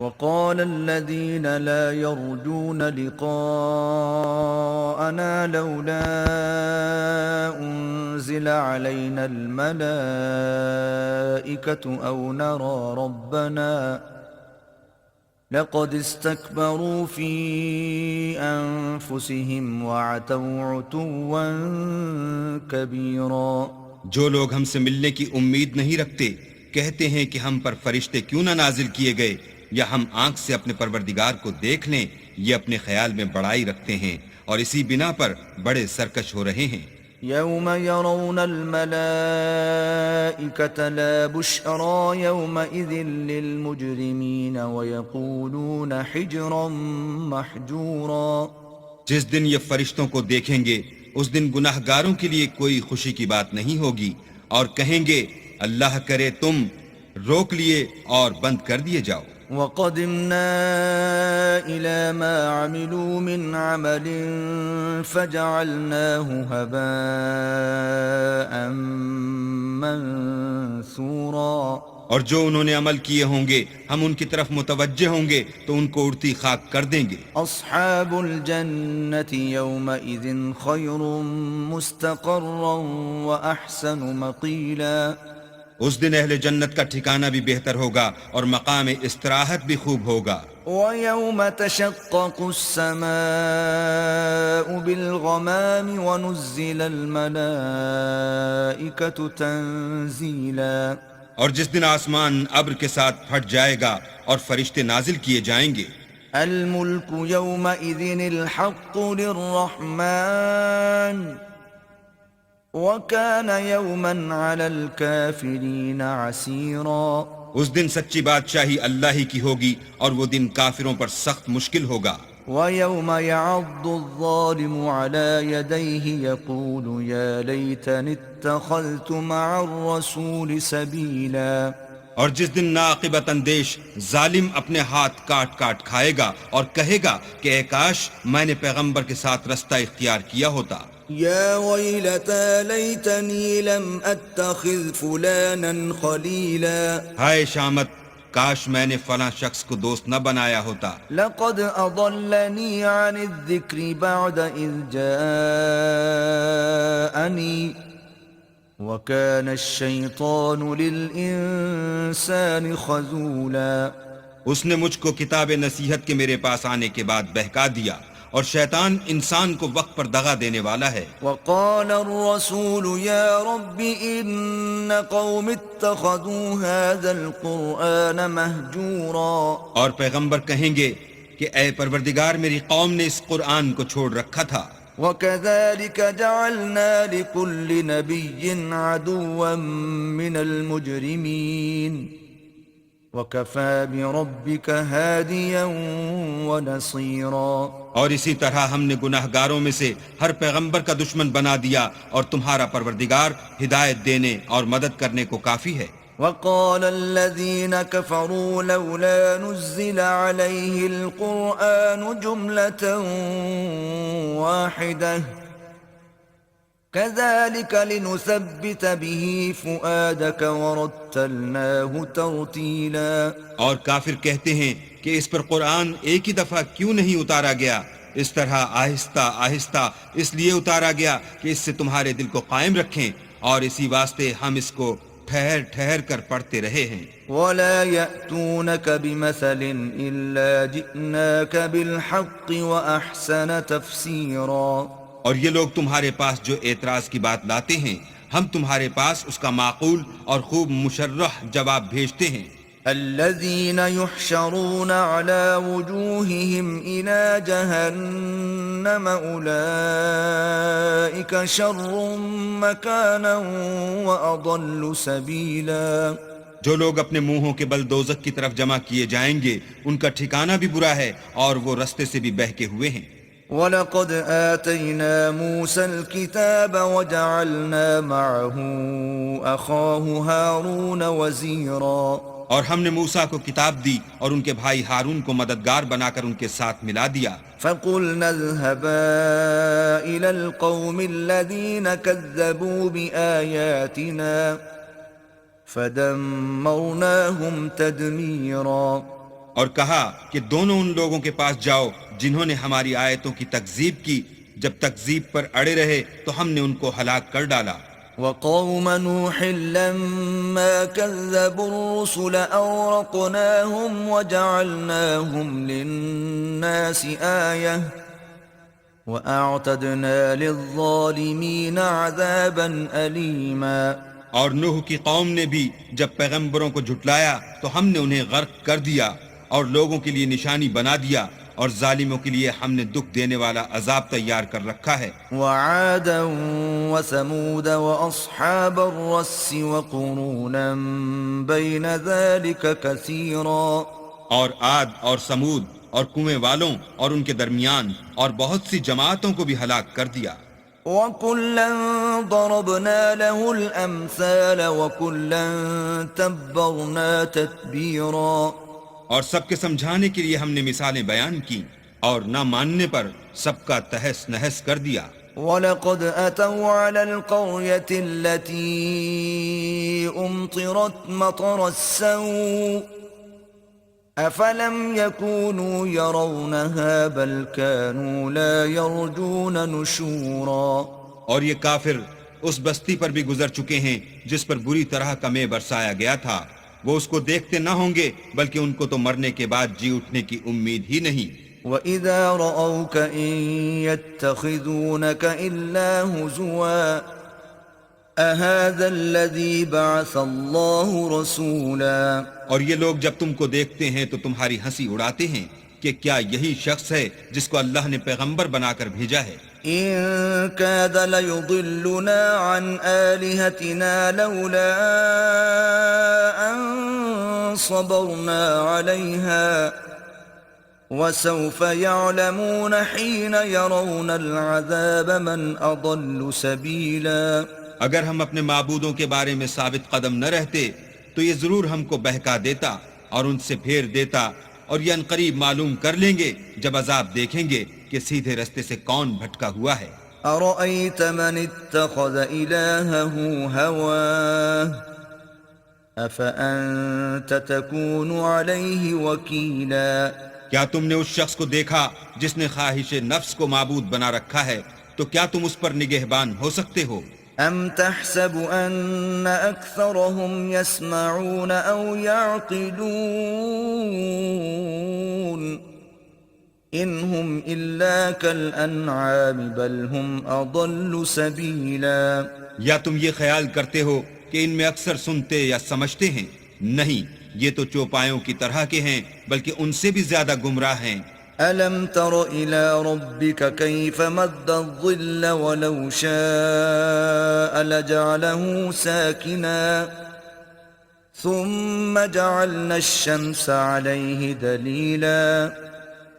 وقال الذين لا يرجون لقاءنا لولا أنزل علينا الملائكة أو نرى ربنا لقد استكبروا في أنفسهم وعتوا عتوا كبيرا۔ جو لوگ ہم سے ملنے کی امید نہیں رکھتے کہتے ہیں کہ ہم پر فرشتے کیوں نہ نازل کیے گئے یا ہم آنکھ سے اپنے پروردگار کو دیکھ لیں۔ یہ اپنے خیال میں بڑائی رکھتے ہیں اور اسی بنا پر بڑے سرکش ہو رہے ہیں۔ يوم يرون الملائكة لا بشرى يومئذ للمجرمين ويقولون حجرا محجورا۔ جس دن یہ فرشتوں کو دیکھیں گے اس دن گناہ گاروں کے لیے کوئی خوشی کی بات نہیں ہوگی، اور کہیں گے اللہ کرے تم روک لیے اور بند کر دیے جاؤ۔ وَقَدِمْنَا إِلَى مَا عَمِلُوا مِنْ عَمَلٍ فَجَعَلْنَاهُ هَبَاءً مَنْثُورًا۔ اور جو انہوں نے عمل کیے ہوں گے ہم ان کی طرف متوجہ ہوں گے تو ان کو اڑتی خاک کر دیں گے۔ أَصْحَابُ الْجَنَّةِ يَوْمَئِذٍ خَيْرٌ مُسْتَقَرًّا وَأَحْسَنُ مَقِيلًا۔ اس دن اہل جنت کا ٹھکانہ بھی بہتر ہوگا اور مقام استراحت بھی خوب ہوگا۔ وَيَوْمَ تَشَقَّقُ السَّمَاءُ بِالْغَمَامِ وَنُزِّلَ الْمَلَائِكَةُ تَنزِيلًا۔ اور جس دن آسمان ابر کے ساتھ پھٹ جائے گا اور فرشتے نازل کیے جائیں گے۔ الْمُلْكُ يَوْمَئِذٍ الْحَقُّ لِلرَّحْمَنِ وَكَانَ يَوْمًا عَلَى الْكَافِرِينَ عَسِيرًا۔ اس دن سچی بادشاہی اللہ ہی کی ہوگی اور وہ دن کافروں پر سخت مشکل ہوگا۔ وَيَوْمَ يَعَضُّ الظَّالِمُ عَلَى يَدَيْهِ يَقُولُ يَا لَيْتَنِي اتَّخَذْتُ مَعَ الرَّسُولِ سَبِيلًا۔ اور جس دن ناقبت اندیش ظالم اپنے ہاتھ کاٹ کاٹ کھائے گا اور کہے گا کہ اے کاش میں نے پیغمبر کے ساتھ رستہ اختیار کیا ہوتا۔ يا ويلتى ليتني لم أتخذ فلانا خليلا۔ ہائے شامت کاش میں نے فلاں شخص کو دوست نہ بنایا ہوتا۔ لقد أضلني عن الذكر بعد إذ جاءني وكان الشيطان للإنسان خذولا۔ اس نے مجھ کو کتاب نصیحت کے میرے پاس آنے کے بعد بہکا دیا اور شیطان انسان کو وقت پر دغا دینے والا ہے۔ وقال الرسول يا رب إن قوم اتخذوا هذا القرآن مهجورا۔ اور پیغمبر کہیں گے کہ اے پروردگار میری قوم نے اس قرآن کو چھوڑ رکھا تھا۔ وكذلك جعلنا لكل نبي عدوا من المجرمين وكفى بربك هاديا ونصيرا۔ اور اسی طرح ہم نے گناہ گاروں میں سے ہر پیغمبر کا دشمن بنا دیا اور تمہارا پروردگار ہدایت دینے اور مدد کرنے کو کافی ہے۔ وقال الذين كفروا لولا نزل عليه القرآن جملة واحدة كذلك لنثبت به فؤادك ورتلناه ترتيلا۔ اور کافر کہتے ہیں کہ اس پر قرآن ایک ہی دفعہ کیوں نہیں اتارا گیا، اس طرح آہستہ آہستہ اس لیے اتارا گیا کہ اس سے تمہارے دل کو قائم رکھیں، اور اسی واسطے ہم اس کو ٹھہر ٹھہر کر پڑھتے رہے ہیں۔ ولا يأتونك بمثل إلا جئناك بالحق وأحسن تفسيرا۔ اور یہ لوگ تمہارے پاس جو اعتراض کی بات لاتے ہیں ہم تمہارے پاس اس کا معقول اور خوب مشرح جواب بھیجتے ہیں۔ الذين يحشرون على وجوههم إلى جهنم أولئك شر مكانا وأضل سبيلا۔ جو لوگ اپنے منہوں کے بل دوزخ کی طرف جمع کیے جائیں گے ان کا ٹھکانہ بھی برا ہے اور وہ رستے سے بھی بہکے ہوئے ہیں۔ وَلَقَدْ آتَيْنَا مُوسَى الْكِتَابَ وَجَعَلْنَا مَعَهُ أَخَاهُ هَارُونَ وَزِيرًا۔ اور ہم نے موسیٰ کو کتاب دی اور ان کے بھائی ہارون کو مددگار بنا کر ان کے ساتھ ملا دیا۔ فَقُلْنَا اذْهَبَا إِلَى الْقَوْمِ الَّذِينَ كَذَّبُوا بِآيَاتِنَا فَدَمَّرْنَاهُمْ تَدْمِيرًا۔ اور کہا کہ دونوں ان لوگوں کے پاس جاؤ جنہوں نے ہماری آیتوں کی تکذیب کی، جب تکذیب پر اڑے رہے تو ہم نے ان کو ہلاک کر ڈالا۔ وقوم نوح لما كذبوا الرسل أورقناهم وجعلناهم للناس آية وأعتدنا للظالمين عذابا أليما۔ اور نوح کی قوم نے بھی جب پیغمبروں کو جھٹلایا تو ہم نے انہیں غرق کر دیا اور لوگوں کے لیے نشانی بنا دیا، اور ظالموں کے لیے ہم نے دکھ دینے والا عذاب تیار کر رکھا ہے۔ وعادا وثمود واصحاب الرس وقرونا بين ذلك كثيرا۔ اور عاد اور سمود اور کنویں والوں اور ان کے درمیان اور بہت سی جماعتوں کو بھی ہلاک کر دیا۔ وكلا ضربنا له الامثال وكلا تبرنا تتبيرا۔ اور سب کے سمجھانے کے لیے ہم نے مثالیں بیان کی، اور نہ ماننے پر سب کا تہس نہس کر دیا۔ وَلَقَدْ أَتَوْا عَلَى الْقَرْيَةِ الَّتِي أُمْطِرَتْ مَطَرَ السَّوْءِ أَفَلَمْ يَكُونُوا يَرَوْنَهَا بَلْ كَانُوا لَا يَرْجُونَ نُشُورًا۔ اور یہ کافر اس بستی پر بھی گزر چکے ہیں جس پر بری طرح کا مے برسایا گیا تھا، وہ اس کو دیکھتے نہ ہوں گے بلکہ ان کو تو مرنے کے بعد جی اٹھنے کی امید ہی نہیں۔ وَإِذَا رَأَوْكَ إِن يَتَّخِذُونَكَ إِلَّا هُزُوًا أَهَذَا الَّذِي بَعَثَ اللَّهُ رَسُولًا۔ اور یہ لوگ جب تم کو دیکھتے ہیں تو تمہاری ہنسی اڑاتے ہیں کہ کیا یہی شخص ہے جس کو اللہ نے پیغمبر بنا کر بھیجا ہے۔ إِن كَادَ لَيُضِلُّنَا عَنْ آلِهَتِنَا لَوْلَا أَن صَبَرْنَا عَلَيْهَا وَسَوْفَ يَعْلَمُونَ حِينَ يَرَوْنَ الْعَذَابَ مَنْ أَضَلُّ سَبِيلًا۔ اگر ہم اپنے معبودوں کے بارے میں ثابت قدم نہ رہتے تو یہ ضرور ہم کو بہکا دیتا اور ان سے پھیر دیتا، اور یہ عنقریب معلوم کر لیں گے جب عذاب دیکھیں گے کہ سیدھے رستے سے کون بھٹکا ہوا ہے۔ أَرَأَيْتَ مَنِ اتَّخَذَ إِلَٰهَهُ هَوَاهُ أَفَأَنتَ تَكُونُ عَلَيْهِ وَكِيلًا۔ کیا تم نے اس شخص کو دیکھا جس نے خواہش نفس کو معبود بنا رکھا ہے، تو کیا تم اس پر نگہبان ہو سکتے ہو؟ أَمْ تَحْسَبُ أَنَّ أَكْثَرَهُمْ يَسْمَعُونَ أَوْ يَعْقِلُونَ إِنْ هُمْ إِلَّا كَالْأَنْعَامِ بَلْ هُمْ أَضَلُّ سَبِيلًا۔ یا تم یہ خیال کرتے ہو کہ ان میں اکثر سنتے یا سمجھتے ہیں؟ نہیں، یہ تو چوپایوں کی طرح کے ہیں، بلکہ ان سے بھی زیادہ گمراہ ہیں۔ أَلَمْ تَرَ إِلَى رَبِّكَ كَيْفَ مَدَّ الظِّلَّ وَلَوْ شَاءَ لَجَعَلَهُ سَاكِنًا ثُمَّ جَعَلْنَا الشَّمْسَ عَلَيْهِ دَلِيلًا۔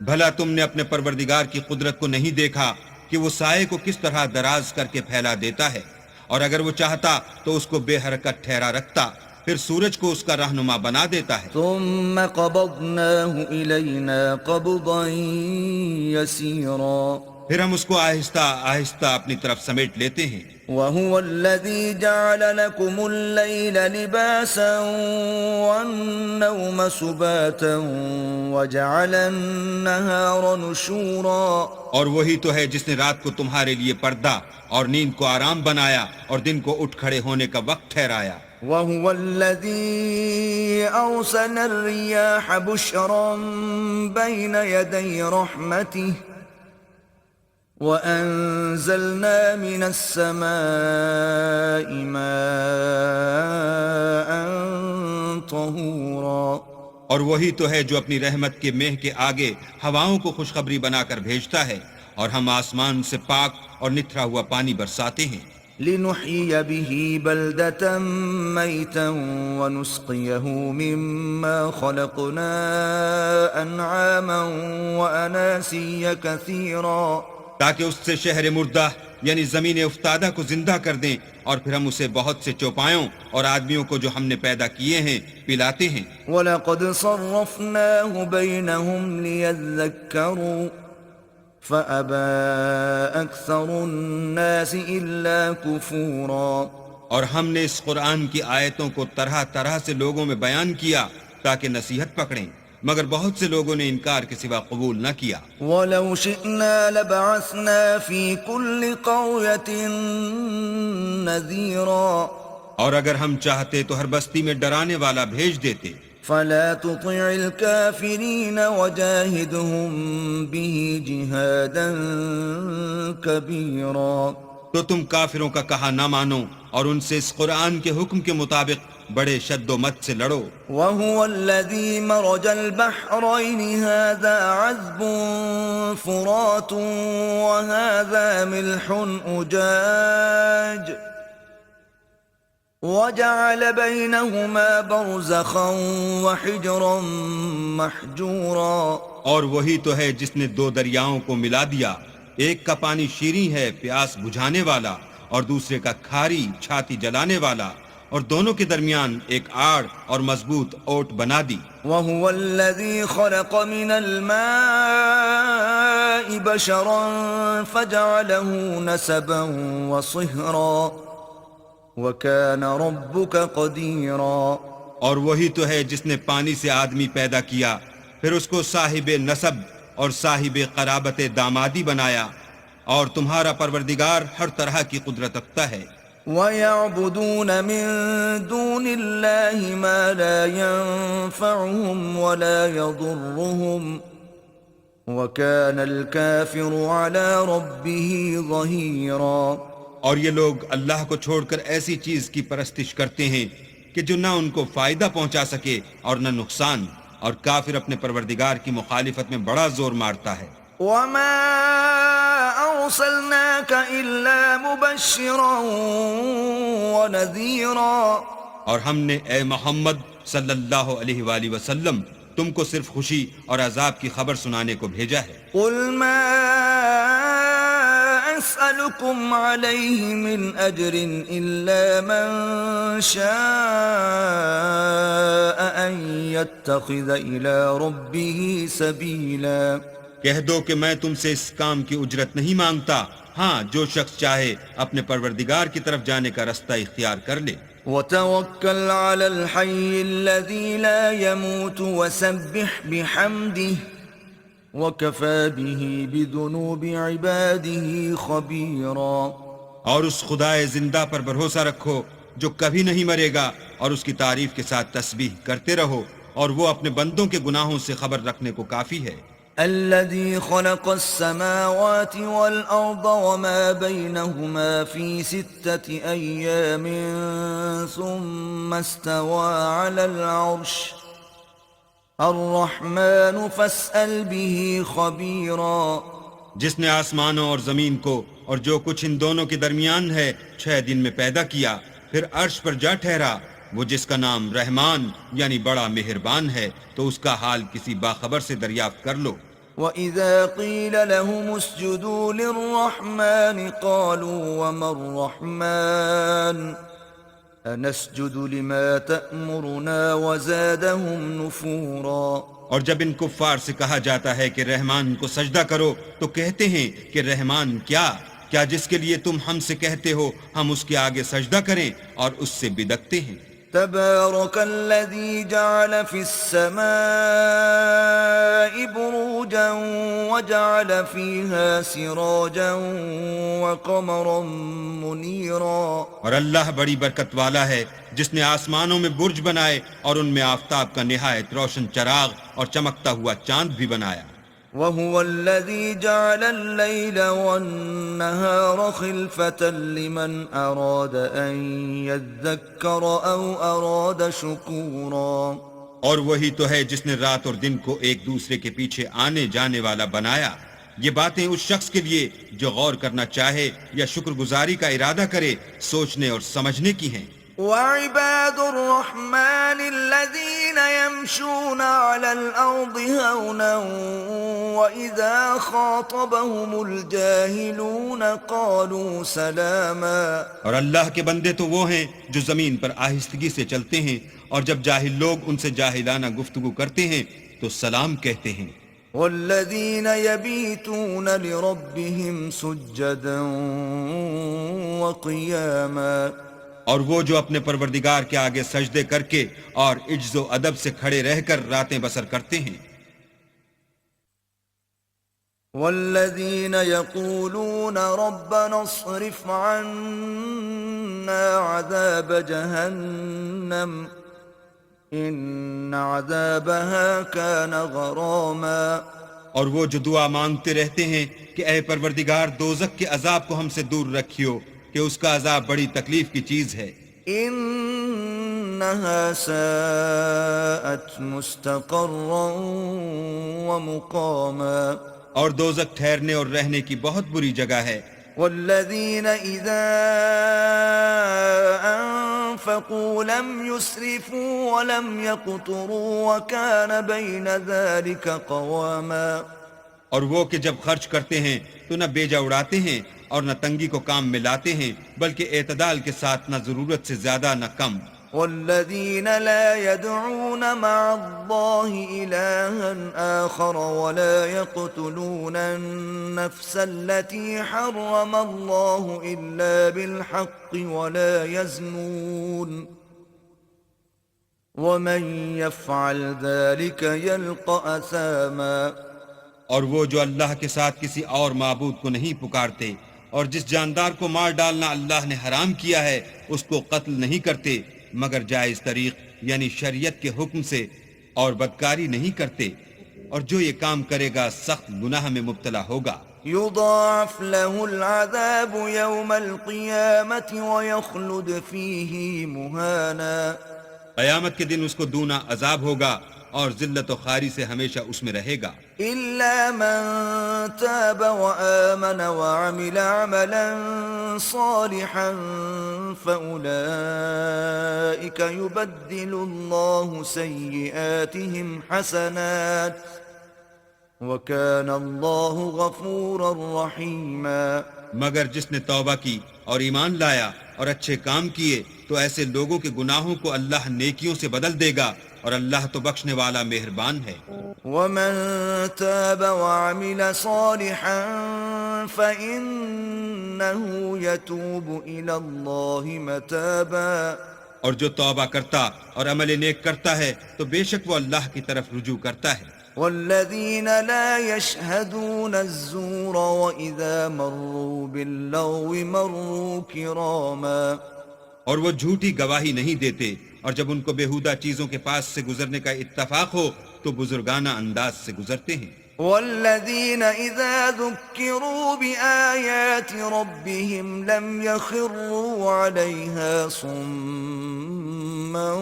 بھلا تم نے اپنے پروردگار کی قدرت کو نہیں دیکھا کہ وہ سائے کو کس طرح دراز کر کے پھیلا دیتا ہے، اور اگر وہ چاہتا تو اس کو بے حرکت ٹھہرا رکھتا، پھر سورج کو اس کا رہنما بنا دیتا ہے۔ ثم قبضناه إلينا قبضا يسيرا۔ پھر ہم اس کو آہستہ آہستہ اپنی طرف سمیٹ لیتے ہیں۔ وهو الذي جعل لكم الليل لباسا والنوم سباتا وجعل النهار نشورا۔ اور وہی تو ہے جس نے رات کو تمہارے لیے پردہ اور نیند کو آرام بنایا اور دن کو اٹھ کھڑے ہونے کا وقت ٹھہرایا۔ وهو الذي أرسل الرياح بشرا بين يدي رحمته وأنزلنا من السماء ماء طهورا۔ اور وہی تو ہے جو اپنی رحمت کے مہ کے آگے ہواؤں کو خوشخبری بنا کر بھیجتا ہے، اور ہم آسمان سے پاک اور نتھرا ہوا پانی برساتے ہیں۔ لنحيي به بلدة ميتا ونسقيه مما خلقنا أنعاما وأناسيا كثيرا۔ تاکہ اس سے شہر مردہ یعنی زمین افتادہ کو زندہ کر دیں، اور پھر ہم اسے بہت سے چوپایوں اور آدمیوں کو جو ہم نے پیدا کیے ہیں پلاتے ہیں۔ وَلَقَدْ صَرَّفْنَاهُ بَيْنَهُمْ لِيَذَّكَّرُوا فَأَبَى أَكْثَرُ النَّاسِ إِلَّا كُفُورًا۔ اور ہم نے اس قرآن کی آیتوں کو طرح طرح سے لوگوں میں بیان کیا تاکہ نصیحت پکڑیں، مگر بہت سے لوگوں نے انکار کے سوا قبول نہ کیا. وَلَوْ شِئْنَا لَبَعَثْنَا فِي كُلِّ قَرْيَةٍ نَذِيرًا اور اگر ہم چاہتے تو ہر بستی میں ڈرانے والا بھیج دیتے. فَلَا تُطِعِ الْكَافِرِينَ وَجَاهِدْهُمْ بِهِ جِهَادًا كَبِيرًا. تو تم کافروں کا کہا نہ مانو اور ان سے اس قرآن کے حکم کے مطابق بڑے شد و مت سے لڑو. وَهُوَ الَّذِي مَرَجَ الْبَحْرَيْنِ هَذَا عَذْبٌ فُرَاتٌ وَهَذَا مِلْحٌ أُجَاجٌ وَجَعَلَ بَيْنَهُمَا بَرْزَخًا وَحِجْرًا مَحْجُورًا. اور وہی تو ہے جس نے دو دریاؤں کو ملا دیا، ایک کا پانی شیریں ہے پیاس بجھانے والا اور دوسرے کا کھاری چھاتی جلانے والا، اور دونوں کے درمیان ایک آڑ اور مضبوط اوٹ بنا دی. وَهُوَ الَّذِي خَلَقَ مِنَ الْمَاءِ بَشَرًا فَجَعَلَهُ نَسَبًا وَصِهْرًا وَكَانَ رَبُّكَ قَدِيرًا. اور وہی تو ہے جس نے پانی سے آدمی پیدا کیا، پھر اس کو صاحب نسب اور صاحب قرابت دامادی بنایا، اور تمہارا پروردگار ہر طرح کی قدرت رکھتا ہے. وَيَعْبُدُونَ مِن دُونِ اللَّهِ مَا لَا يَنفَعُهُمْ وَلَا يَضُرُّهُمْ وَكَانَ الْكَافِرُ عَلَى رَبِّهِ ظَهِيرًا. اور یہ لوگ اللہ کو چھوڑ کر ایسی چیز کی پرستش کرتے ہیں کہ جو نہ ان کو فائدہ پہنچا سکے اور نہ نقصان، اور کافر اپنے پروردگار کی مخالفت میں بڑا زور مارتا ہے. وَمَا أَرْسَلْنَاكَ إِلَّا مُبَشِّرًا وَنَذِيرًا. اور ہم نے اے محمد صلی اللہ علیہ وآلہ وسلم تم کو صرف خوشی اور عذاب کی خبر سنانے کو بھیجا ہے. قُلْ مَا أَسْأَلُكُمْ عَلَيْهِ مِنْ أَجْرٍ إِلَّا مَنْ شَاءَ أَنْ يَتَّخِذَ إِلَى رَبِّهِ سَبِيلًا. کہہ دو کہ میں تم سے اس کام کی اجرت نہیں مانگتا، ہاں جو شخص چاہے اپنے پروردگار کی طرف جانے کا رستہ اختیار کر لے. وَتَوَكَّلْ عَلَى الْحَيِّ الَّذِي لَا يَمُوتُ وَسَبِّحْ بِحَمْدِهِ وَكَفَى بِهِ بِذُنُوبِ عِبَادِهِ خَبِيرًا. اور اس خدائے زندہ پر بھروسہ رکھو جو کبھی نہیں مرے گا، اور اس کی تعریف کے ساتھ تسبیح کرتے رہو، اور وہ اپنے بندوں کے گناہوں سے خبر رکھنے کو کافی ہے. الذي خلق السماوات والأرض وما بينهما في 6 أيام ثم استوى على العرش الرحمن فاسأل به خبيرا. جس نے آسمانوں اور زمین کو اور جو کچھ ان دونوں کے درمیان ہے 6 دن میں پیدا کیا، پھر عرش پر جا ٹھہرا، وہ جس کا نام رحمان یعنی بڑا مہربان ہے، تو اس کا حال کسی باخبر سے دریافت کر لو. وَإِذَا قِيلَ لَهُمُ اسْجُدُوا لِلرَّحْمَنِ قَالُوا وَمَا الرَّحْمَنُ أَنَسْجُدُ لِمَا تَأْمُرُنَا وَزَادَهُمْ نُفُورًا. اور جب ان کفار سے کہا جاتا ہے کہ رحمان کو سجدہ کرو تو کہتے ہیں کہ رحمان کیا جس کے لیے تم ہم سے کہتے ہو ہم اس کے آگے سجدہ کریں، اور اس سے بدکتے ہیں. تبارك الذي جعل في السماء بروجا وجعل فيها سراجا وقمرا منيرا. اور اللہ بڑی برکت والا ہے جس نے آسمانوں میں برج بنائے اور ان میں آفتاب کا نہایت روشن چراغ اور چمکتا ہوا چاند بھی بنایا. وهو الذي جعل الليل والنهار خلفة لمن أراد أن يذكر أو أراد شكورا. اور وہی تو ہے جس نے رات اور دن کو ایک دوسرے کے پیچھے آنے جانے والا بنایا. یہ باتیں اس شخص کے لیے جو غور کرنا چاہے یا شکر گزاری کا ارادہ کرے سوچنے اور سمجھنے کی ہیں. وعباد الرحمن الذين يمشون على الأرض هونا وإذا خاطبهم الجاهلون قالوا سلاما. اور اللہ کے بندے تو وہ ہیں جو زمین پر آہستگی سے چلتے ہیں، اور جب جاہل لوگ ان سے جاہلانہ گفتگو کرتے ہیں تو سلام کہتے ہیں. والذين يبيتون لربهم سجدا وقياما. اور وہ جو اپنے پروردگار کے آگے سجدے کر کے اور عجز و ادب سے کھڑے رہ کر راتیں بسر کرتے ہیں. والذين يقولون ربنا اصرف عنا عذاب جهنم إن عذابها كان غراما. اور وہ جو دعا مانگتے رہتے ہیں کہ اے پروردگار دوزخ کے عذاب کو ہم سے دور رکھیو کہ اس کا عذاب بڑی تکلیف کی چیز ہے. إنها ساءت مستقرا ومقاما. اور دوزخ ٹھہرنے اور رہنے کی بہت بری جگہ ہے. والذين إذا أنفقوا لم يسرفوا ولم يقتروا وكان بين ذلك قواما. اور وہ کہ جب خرچ کرتے ہیں تو نہ بیجا اڑاتے ہیں اور نہ تنگی کو کام میں لاتے ہیں بلکہ اعتدال کے ساتھ نہ ضرورت سے زیادہ نہ کم. والذين لا يدعون مع الله إلها آخر ولا يقتلون النفس التي حرم الله إلا بالحق ولا يزنون ومن يفعل ذلك يلقى أثاما. اور وہ جو اللہ کے ساتھ کسی اور معبود کو نہیں پکارتے اور جس جاندار کو مار ڈالنا اللہ نے حرام کیا ہے اس کو قتل نہیں کرتے مگر جائز طریق یعنی شریعت کے حکم سے اور بدکاری نہیں کرتے اور جو یہ کام کرے گا سخت گناہ میں مبتلا ہوگا. يضاعف له العذاب يوم القيامة ويخلد فيه مهانا. قیامت کے دن اس کو دونا عذاب ہوگا اور ذلت و خواری سے ہمیشہ اس میں رہے گا. إلا من تاب وآمن وعمل عملا صالحا فأولئك يبدل الله سيئاتهم حسنات وكان الله غفورا رحيما. مگر جس نے توبہ کی اور ایمان لایا اور اچھے کام کیے تو ایسے لوگوں کے گناہوں کو اللہ نیکیوں سے بدل دے گا اور اللہ تو بخشنے والا مہربان ہے. ومن تاب وعمل صالحا فإنه يتوب إلى الله متابا. اور جو توبہ کرتا اور عمل نیک کرتا ہے تو بے شک وہ اللہ کی طرف رجوع کرتا ہے. والذين لا يشهدون الزور وإذا مروا باللغو مروا كراما. اور وہ جھوٹی گواہی نہیں دیتے اور جب ان کو بےہودہ چیزوں کے پاس سے گزرنے کا اتفاق ہو تو بزرگانہ انداز سے گزرتے ہیں. والذين إذا ذكروا بآيات ربهم لم يخروا عليها صما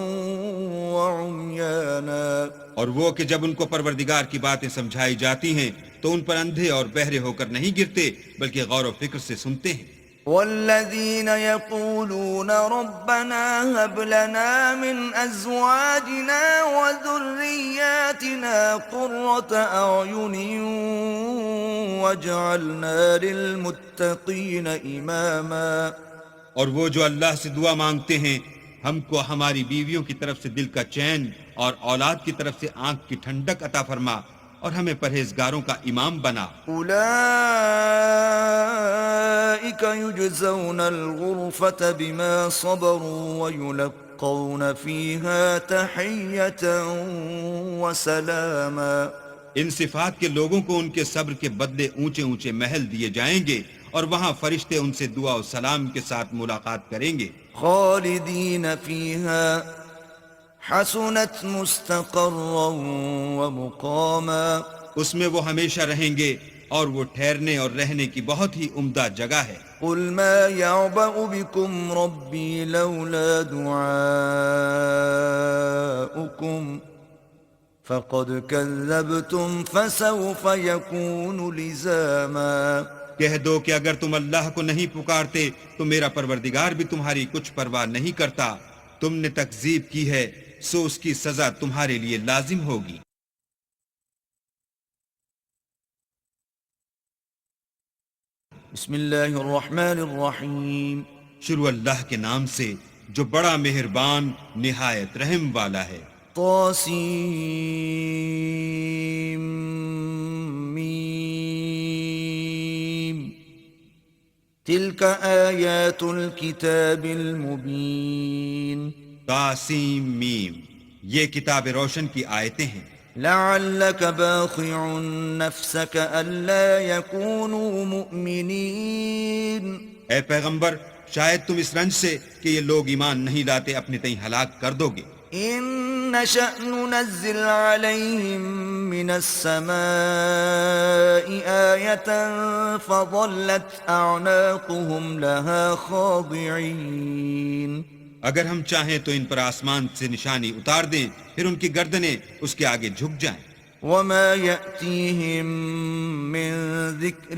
وعميانا. اور وہ کہ جب ان کو پروردگار کی باتیں سمجھائی جاتی ہیں تو ان پر اندھے اور بہرے ہو کر نہیں گرتے بلکہ غور و فکر سے سنتے ہیں. والذين يقولون ربنا هب لنا من أزواجنا وذرياتنا قرة أعين واجعلنا للمتقين إماما. اور وہ جو اللہ سے دعا مانگتے ہیں ہم کو ہماری بیویوں کی طرف سے دل کا چین اور اولاد کی طرف سے آنکھ کی ٹھنڈک عطا فرما اور ہمیں پرہیزگاروں کا امام بنا. أولئك يجزون الغرفة بما صبروا ويلقون فيها تحية وسلاما. ان صفات کے لوگوں کو ان کے صبر کے بدلے اونچے اونچے محل دیے جائیں گے اور وہاں فرشتے ان سے دعا و سلام کے ساتھ ملاقات کریں گے. خالدين فيها حسنت مستقرا ومقاما. اس میں وہ ہمیشہ رہیں گے اور وہ ٹھہرنے اور رہنے کی بہت ہی عمدہ جگہ ہے. قل ما يعبأ بكم ربي لولا دعاؤكم فقد كذبتم فسوف يكون لزاما. کہہ دو کہ اگر تم اللہ کو نہیں پکارتے تو میرا پروردگار بھی تمہاری کچھ پرواہ نہیں کرتا. تم نے تکذیب کی ہے سو اس کی سزا تمہارے لیے لازم ہوگی. بسم اللہ الرحمن الرحیم. شروع اللہ کے نام سے جو بڑا مہربان نہایت رحم والا ہے. طاسیم میم تلك آیات الكتاب المبین طاسیم میم، یہ کتاب روشن کی آیتیں ہیں۔ لعلك باخع نفسك ألا يكونوا مؤمنين اے پیغمبر، شاید تم اس رنج سے کہ یہ لوگ ایمان نہیں لاتے اپنے تئیں ہلاک کر دو گے۔ إن نشأ ننزل عليهم من السماء آية فظلت أعناقهم لها خاضعين اگر ہم چاہیں تو ان پر آسمان سے نشانی اتار دیں، پھر ان کی گردنیں اس کے آگے جھک جائیں۔ وما يأتيهم من ذكر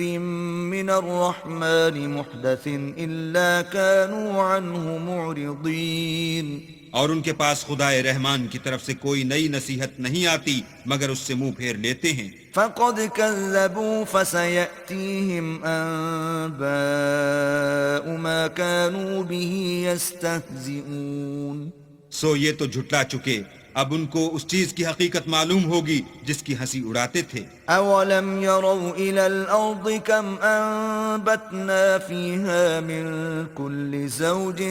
من الرحمن محدث إلا كانوا عنه معرضين اور ان کے پاس خدائے رحمان کی طرف سے کوئی نئی نصیحت نہیں آتی مگر اس سے منہ پھیر لیتے ہیں۔ فقد كذبوا فسيأتيهم أنباء ما كانوا به يستهزئون سو یہ تو جھٹلا چکے، اب ان کو اس چیز کی حقیقت معلوم ہوگی جس کی ہنسی اڑاتے تھے۔ أولم يروا إلى الأرض كم أنبتنا فيها من كل زوج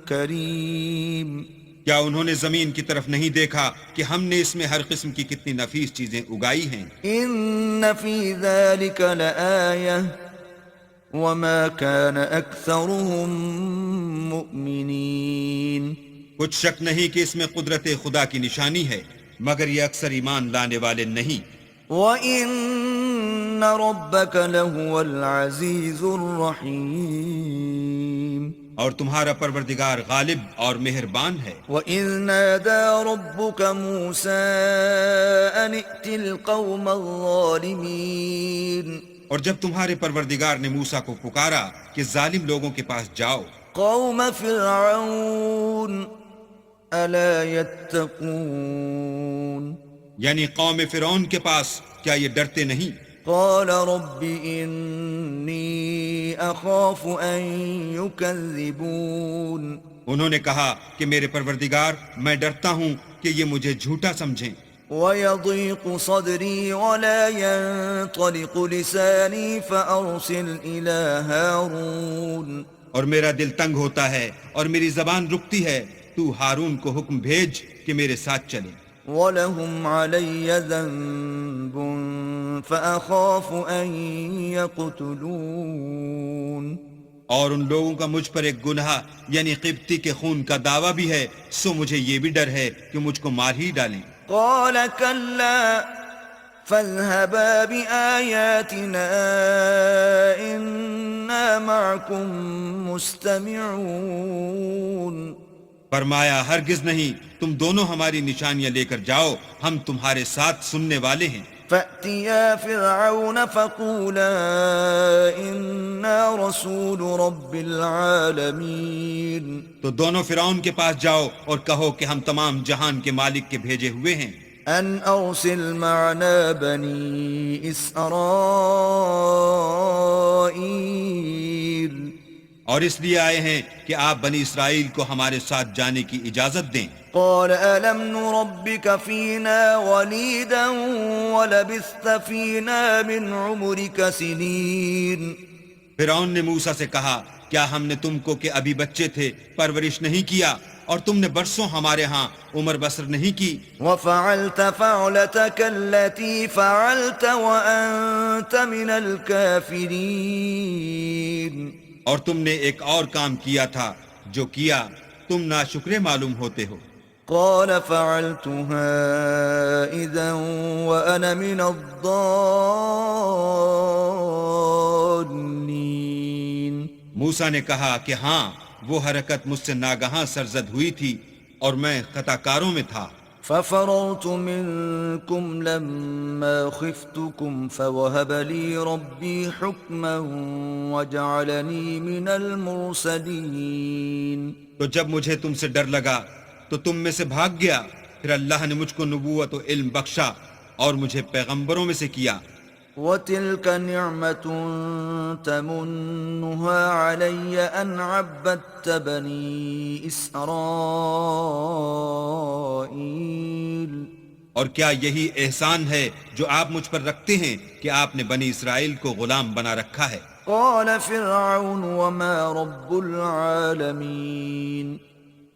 كريم کیا انہوں نے زمین کی طرف نہیں دیکھا کہ ہم نے اس میں ہر قسم کی کتنی نفیس چیزیں اگائی ہیں؟ إن في ذلك لآية وما كان أكثرهم مؤمنين کچھ شک نہیں کہ اس میں قدرت خدا کی نشانی ہے، مگر یہ اکثر ایمان لانے والے نہیں۔ وَإِنَّ رَبَّكَ لَهُوَ الْعَزِيزُ الرَّحِيمُ اور تمہارا پروردگار غالب اور مہربان ہے۔ وَإِذْ نَادَى رَبُّكَ مُوسَىٰ أَنِ ائْتِ الْقَوْمَ الظَّالِمِينَ اور جب تمہارے پروردگار نے موسیٰ کو پکارا کہ ظالم لوگوں کے پاس جاؤ، قوم فرعون ألا يتقون یعنی قوم فرعون کے پاس، کیا یہ ڈرتے نہیں؟ قال رب إني أخاف أن يكذبون انہوں نے کہا کہ میرے پروردگار، میں ڈرتا ہوں کہ یہ مجھے جھوٹا سمجھیں۔ ويضيق صدري ولا ينطلق لساني فأرسل إلى هارون اور میرا دل تنگ ہوتا ہے اور میری زبان رکتی ہے، تو ہارون کو حکم بھیج کہ میرے ساتھ چلے۔ وَلَهُمْ عَلَيَّ ذَنْبٌ فَأَخَافُ أَن يَقْتُلُونَ اور ان لوگوں کا مجھ پر ایک گناہ یعنی قبطی کے خون کا دعویٰ بھی ہے، سو مجھے یہ بھی ڈر ہے کہ مجھ کو مار ہی ڈالیں۔ قَالَ كَلَّا فَاذْهَبَا بِآيَاتِنَا إِنَّا مَعَكُمْ مُسْتَمِعُونَ فرمایا ہرگز نہیں، تم دونوں ہماری نشانیاں لے کر جاؤ، ہم تمہارے ساتھ سننے والے ہیں۔ فَأْتِيَا فِرْعَوْنَ فَقُولَا إِنَّا رَسُولُ رَبِّ الْعَالَمِينَ تو دونوں فرعون کے پاس جاؤ اور کہو کہ ہم تمام جہان کے مالک کے بھیجے ہوئے ہیں۔ أَنْ أَرْسِلْ مَعَنَا بَنِي إِسْرَائِيلَ اور اس لیے آئے ہیں کہ آپ بنی اسرائیل کو ہمارے ساتھ جانے کی اجازت دیں۔ قال ألم نربك فينا وليدا ولبثت فينا من عمرك سنين فرعون نے موسیٰ سے کہا، کیا ہم نے تم کو کہ ابھی بچے تھے پرورش نہیں کیا اور تم نے برسوں ہمارے ہاں عمر بسر نہیں کی؟ وفعلت فعلتك التي فعلت وأنت من الكافرين اور تم نے ایک اور کام کیا تھا جو کیا، تم ناشکرے معلوم ہوتے ہو۔ قال فعلتها إذا وأنا من الضالين موسیٰ نے کہا کہ ہاں، وہ حرکت مجھ سے ناگہاں سرزد ہوئی تھی اور میں خطا کاروں میں تھا۔ ففررت منكم لما خفتكم فوهب لي ربي حكما وجعلني من المرسلين تو جب مجھے تم سے ڈر لگا تو تم میں سے بھاگ گیا، پھر اللہ نے مجھ کو نبوت و علم بخشا اور مجھے پیغمبروں میں سے کیا۔ وتلك نعمة تمنها علي أن عبدت بني إسرائيل اور کیا یہی احسان ہے جو آپ مجھ پر رکھتے ہیں کہ آپ نے بنی اسرائیل کو غلام بنا رکھا ہے؟ قال فرعون وما رب العالمين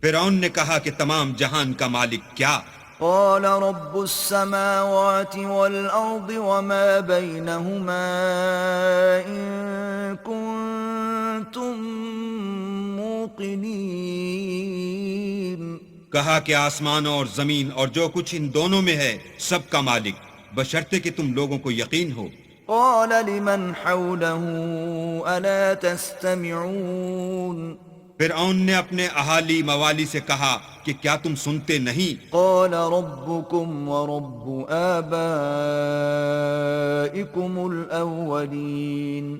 فرعون نے کہا کہ تمام جہان کا مالک کیا؟ قال رب السماوات والأرض وما بينهما إن كنتم موقنين کہا کہ آسمانوں اور زمین اور جو کچھ ان دونوں میں ہے سب کا مالک، بشرطے کہ تم لوگوں کو یقین ہو۔ قال لمن حوله ألا تستمعون فرعون نے اپنے اہالی موالی سے کہا کہ کیا تم سنتے نہیں؟ قال ربكم ورب آبائكم الأولين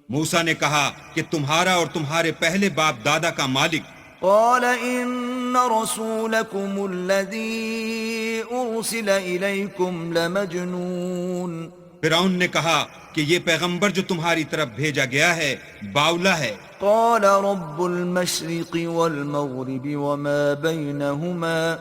موسیٰ نے کہا کہ تمہارا اور تمہارے پہلے باپ دادا کا مالک۔ قال إن رسولكم الذي أرسل إليكم لمجنون فرعون نے کہا کہ یہ پیغمبر جو تمہاری طرف بھیجا گیا ہے باولا ہے۔ قال رب المشرق والمغرب وما بينهما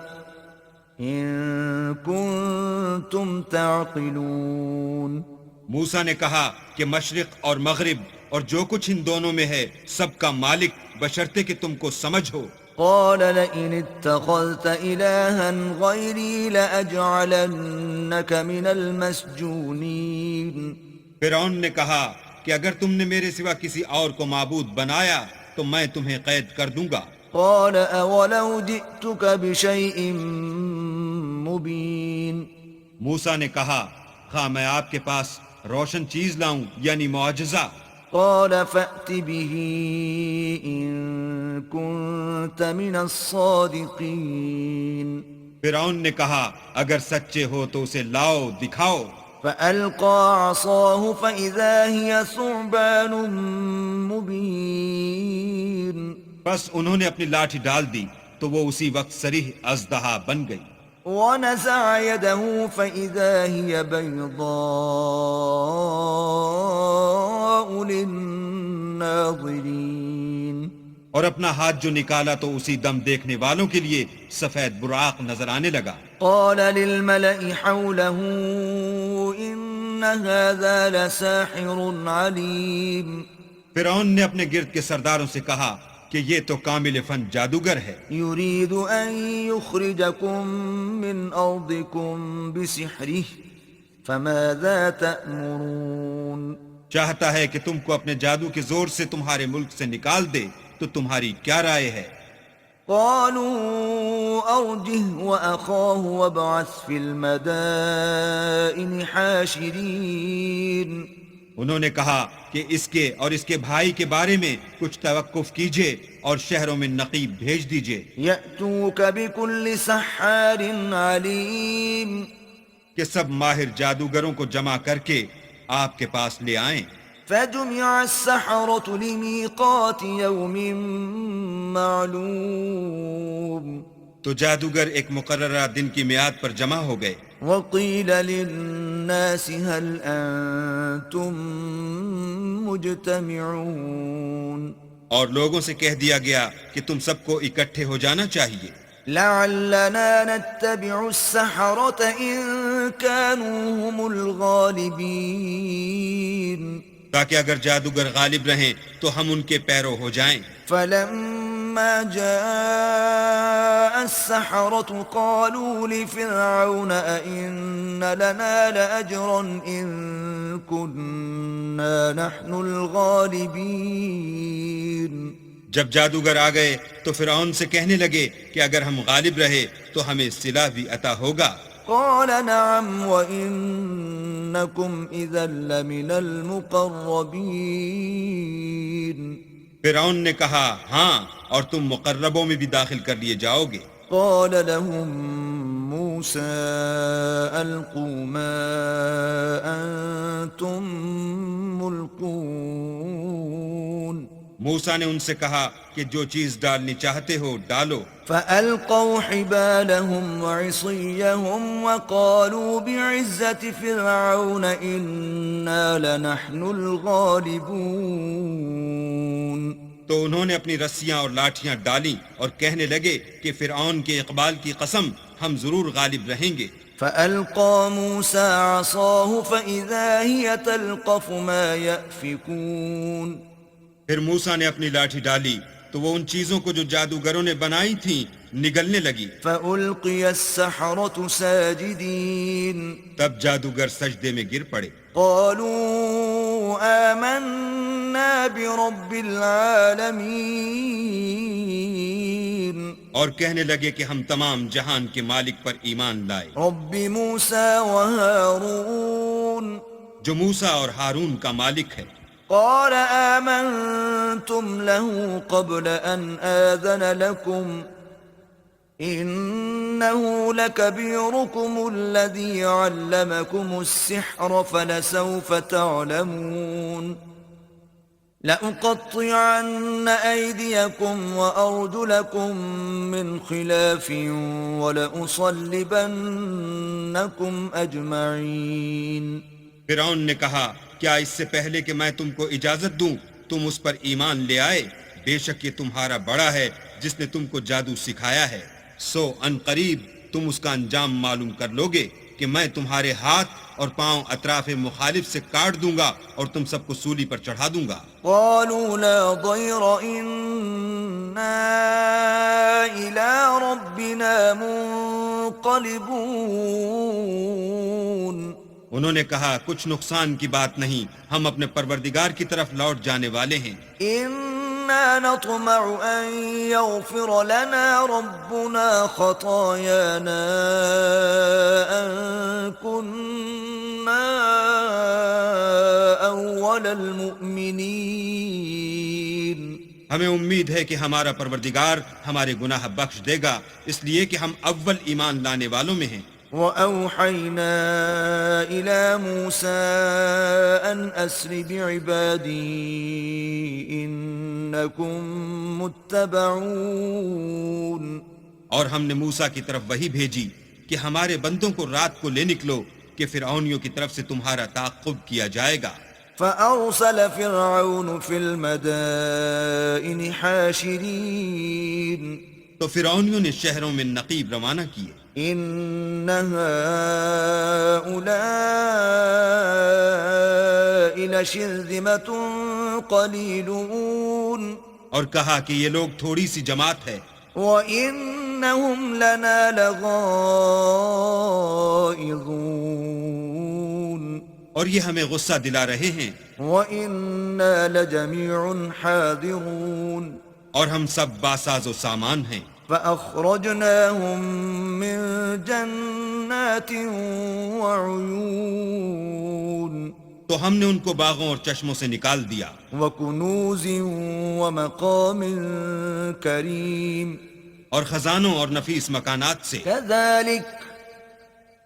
إن كنتم تعقلون موسیٰ نے کہا کہ مشرق اور مغرب اور جو کچھ ان دونوں میں ہے سب کا مالک، بشرطے کہ تم کو سمجھ ہو۔ قال لئن اتخذت إلها غيري لأجعلنك من المسجونين فرعون نے کہا کہ اگر تم نے میرے سوا کسی اور کو معبود بنایا تو میں تمہیں قید کر دوں گا۔ قال أولو جئتك بشيء مبين موسیٰ نے کہا ہاں میں آپ کے پاس روشن چیز لاؤں یعنی معجزہ۔ قال فأت به إن كنت من الصادقين فرعون نے کہا اگر سچے ہو تو اسے لاؤ، دکھاؤ۔ فألقى عصاه فإذا هي ثعبان مبين بس انہوں نے اپنی لاٹھی ڈال دی تو وہ اسی وقت صریح اژدہا بن گئی۔ ونزع يده فإذا هي بيضاء للناظرين اور اپنا ہاتھ جو نکالا تو اسی دم دیکھنے والوں کے لیے سفید براق نظر آنے لگا۔ قال للملأ حوله إن هذا لساحر عليم فرعون نے اپنے گرد کے سرداروں سے کہا کہ یہ تو کامل فن جادوگر ہے، يريد أن يخرجكم من أرضكم بسحره فماذا تأمرون چاہتا ہے کہ تم کو اپنے جادو کے زور سے تمہارے ملک سے نکال دے، تو تمہاری کیا رائے ہے؟ قالوا أرجه وأخاه وابعث في المدائن حاشرين انہوں نے کہا کہ اس کے اور اس کے بھائی کے بارے میں کچھ توقف کیجئے اور شہروں میں نقیب بھیج دیجئے يأتوك بكل سحار عليم کہ سب ماہر جادوگروں کو جمع کر کے آپ کے پاس لے آئیں۔ فجمع السحرة لميقات يوم معلوم تو جادوگر ایک مقررہ دن کی میعاد پر جمع ہو گئے۔ وقيل للناس هل أنتم مجتمعون اور لوگوں سے کہہ دیا گیا کہ تم سب کو اکٹھے ہو جانا چاہیے، لعلنا نتبع السحرة إن كانوا هم الغالبين تاکہ اگر جادوگر غالب رہیں تو ہم ان کے پیرو ہو جائیں۔ فلما جاء السحرة قالوا لفرعون أئن لنا لأجرا إن كنا نحن الغالبين جب جادوگر آ گئے تو فرعون سے کہنے لگے کہ اگر ہم غالب رہے تو ہمیں صلہ بھی عطا ہوگا۔ قال نعم وإنكم إذا لمن المقربين فرعون نے کہا ہاں اور تم مقربوں میں بھی داخل کر لیے جاؤ گے۔ قال لهم موسى ألقوا ما أنتم ملقون موسیٰ نے ان سے کہا کہ جو چیز ڈالنی چاہتے ہو ڈالو۔ فألقوا حبالهم وعصيهم وقالوا بعزة فرعون إنا لنحن الغالبون تو انہوں نے اپنی رسیاں اور لاٹھیاں ڈالیں اور کہنے لگے کہ فرعون کے اقبال کی قسم ہم ضرور غالب رہیں گے۔ فألقى موسى عصاه فإذا هي تلقف ما يأفكون. پھر موسیٰ نے اپنی لاٹھی ڈالی تو وہ ان چیزوں کو جو جادوگروں نے بنائی تھیں نگلنے لگی. فألقي السحرة ساجدين. تب جادوگر سجدے میں گر پڑے. قالوا آمنا برب العالمين. اور کہنے لگے کہ ہم تمام جہان کے مالک پر ایمان لائے، رب موسى وهارون. جو موسیٰ اور ہارون کا مالک ہے. قال آمنتم له قبل أن آذن لكم إنه لكبيركم الذي علمكم السحر فلسوف تعلمون لأقطعن أيديكم وأرجلكم من خلاف ولأصلبنكم أجمعين. فرعون نے کہا کیا اس سے پہلے کہ میں تم کو اجازت دوں تم اس پر ایمان لے آئے؟ بے شک یہ تمہارا بڑا ہے جس نے تم کو جادو سکھایا ہے. سو ان قریب تم اس کا انجام معلوم کر لوگے کہ میں تمہارے ہاتھ اور پاؤں اطراف مخالف سے کاٹ دوں گا اور تم سب کو سولی پر چڑھا دوں گا. قالوا لا ضير إنا إلى ربنا منقلبون. انہوں نے کہا کچھ نقصان کی بات نہیں، ہم اپنے پروردگار کی طرف لوٹ جانے والے ہیں. إنا نطمع أن يغفر لنا ربنا خطايانا أن كنا أول المؤمنين. ہمیں امید ہے کہ ہمارا پروردگار ہمارے گناہ بخش دے گا اس لیے کہ ہم اول ایمان لانے والوں میں ہیں. وَأَوْحَيْنَا إِلَى مُوسَىٰ أَنْ أَسْرِ بِعِبَادِي إِنَّكُمْ مُتَّبَعُونَ. اور ہم نے موسیٰ کی طرف وحی بھیجی کہ ہمارے بندوں کو رات کو لے نکلو کہ فرعونیوں کی طرف سے تمہارا تعاقب کیا جائے گا. فَأَرْسَلَ فِرْعَوْنُ فِي الْمَدَائِنِ حَاشِرِينَ. تو فرعونیوں نے شہروں میں نقیب روانہ کیے. إِنَّ هَٰؤُلَاءِ لَشِرْذِمَةٌ قَلِيلُونَ. اور کہا کہ یہ لوگ تھوڑی سی جماعت ہے وَإِنَّهُمْ لَنَا لَغَائِظُونَ. اور یہ ہمیں غصہ دلا رہے ہیں. وَإِنَّا لَجَمِيعٌ حَاذِرُونَ. اور ہم سب باساز و سامان ہیں. فَأَخْرَجْنَاهُمْ مِنْ جَنَّاتٍ وَعُيُونٍ. تو ہم نے ان کو باغوں اور چشموں سے نکال دیا. وَكُنُوزٍ وَمَقَامٍ كَرِيمٍ. اور خزانوں اور نفیس مکانات سے. كَذَلِكَ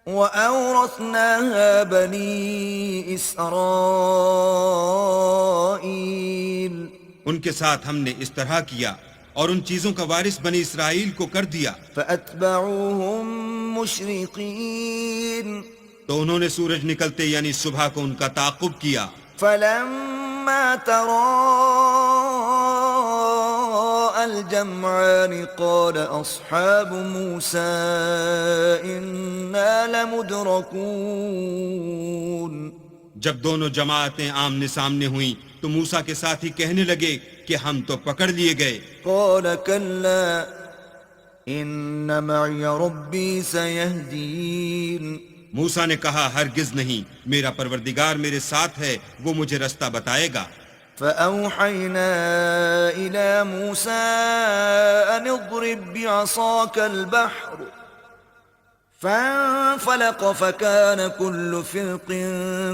وَأَوْرَثْنَاهَا بَنِي إِسْرَائِيلَ. ان کے ساتھ ہم نے اس طرح کیا اور ان چیزوں کا وارث بنی اسرائیل کو کر دیا. فَأَتْبَعُوهُمْ مُشْرِقِينَ. تو انہوں نے سورج نکلتے یعنی صبح کو ان کا تعاقب کیا. فَلَمَّا تَرَاءَى الْجَمْعَانِ قَالَ أَصْحَابُ مُوسَىٰ إِنَّا لَمُدْرَكُونَ. جب دونوں جماعتیں آمنے سامنے ہوئیں تو موسیٰ کے ساتھی کہنے لگے کہ ہم تو پکڑ لیے گئے. قَالَ كَلَّا إِنَّ مَعِيَ رَبِّي سَيَهْدِينِ. موسیٰ نے کہا ہرگز نہیں، میرا پروردگار میرے ساتھ ہے، وہ مجھے رستہ بتائے گا. فَأَوْحَيْنَا إِلَى مُوسَىٰ أَنِ اضْرِب بِّعَصَاكَ الْبَحْرَ فَانفَلَقَ فَكَانَ كُلُّ فِرْقٍ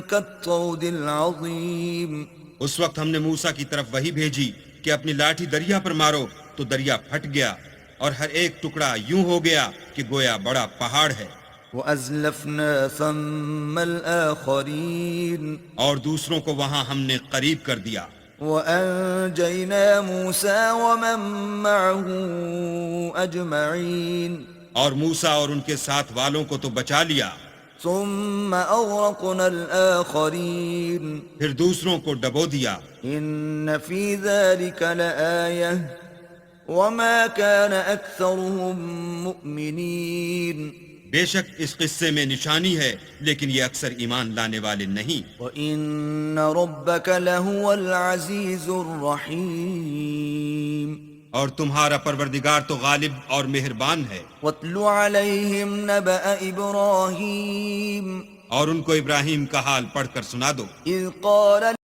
كَالطَّوْدِ الْعَظِيمِ. اس وقت ہم نے موسیٰ کی طرف وحی بھیجی کہ اپنی لاٹھی دریا پر مارو تو دریا پھٹ گیا اور ہر ایک ٹکڑا یوں ہو گیا کہ گویا بڑا پہاڑ ہے. وَأَزْلَفْنَا ثَمَّ الْآخَرِينَ. اور دوسروں کو وہاں ہم نے قریب کر دیا. وَأَنجَيْنَا مُوسَىٰ وَمَن مَّعَهُ أَجْمَعِينَ. اور موسیٰ اور ان کے ساتھ والوں کو تو بچا لیا. ثُمَّ أَغْرَقْنَا الْآخَرِينَ. پھر دوسروں کو ڈبو دیا. إِنَّ فِي ذَلِكَ لَآيَةً وَمَا كَانَ أَكْثَرُهُم مُؤْمِنِينَ. بے شک اس قصے میں نشانی ہے لیکن یہ اکثر ایمان لانے والے نہیں۔ وَإِنَّ رَبَّكَ لَهُوَ الْعَزِيزُ الرَّحِيمُ اور تمہارا پروردگار تو غالب اور مہربان ہے۔ وَاتْلُ عَلَيْهِمْ نَبَأَ إِبْرَاهِيمَ اور ان کو ابراہیم کا حال پڑھ کر سنا دو۔ إِذْ قَالَ